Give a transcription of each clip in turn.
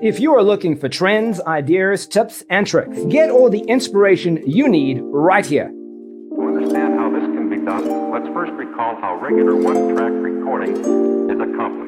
If you are looking for trends, ideas, tips, and tricks, get all the inspiration you need right here. To understand how this can be done, let's first recall how regular one-track recording is accomplished.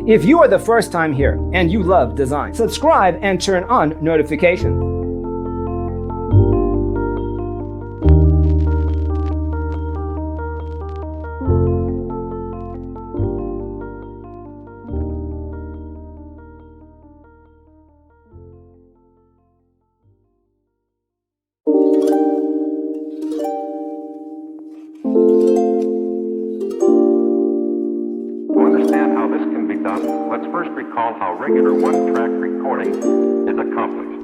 If you are the first time here and you love design, subscribe and turn on notifications. Let's first recall how regular one-track recording is accomplished.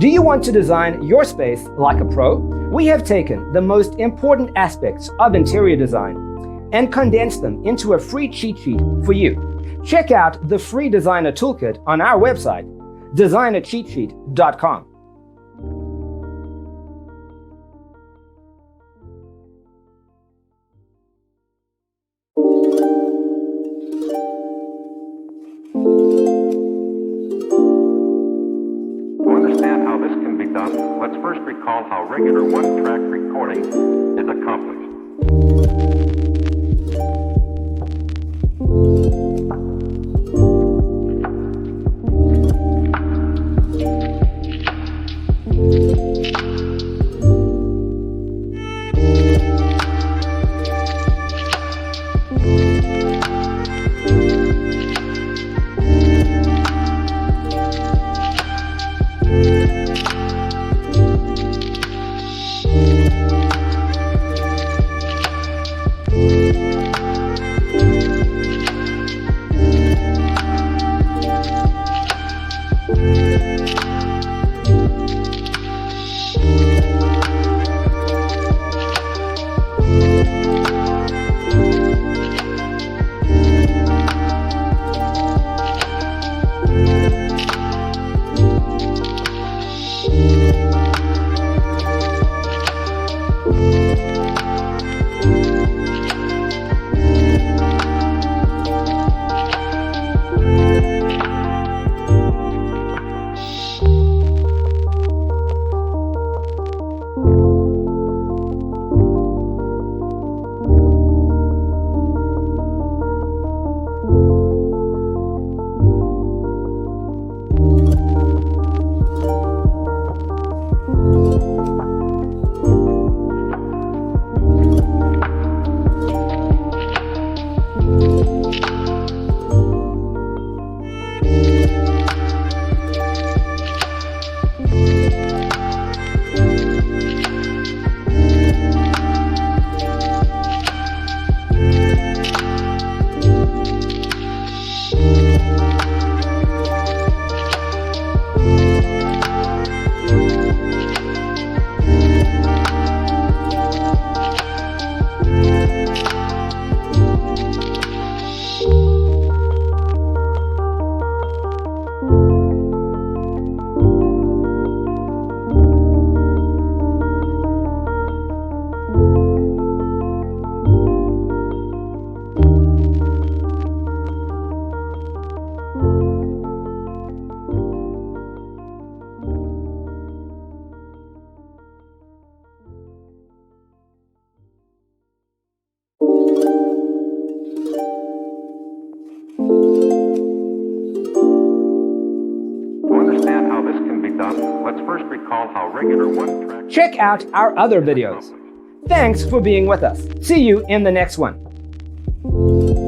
Do you want to design your space like a pro? We have taken the most important aspects of interior design and condensed them into a free cheat sheet for you. Check out the free designer toolkit on our website, designercheatsheet.com. To understand how this can be done, let's first recall how regular one-track recording is accomplished. Let's first recall how regular one-track... Check out our other videos. Thanks for being with us. See you in the next one.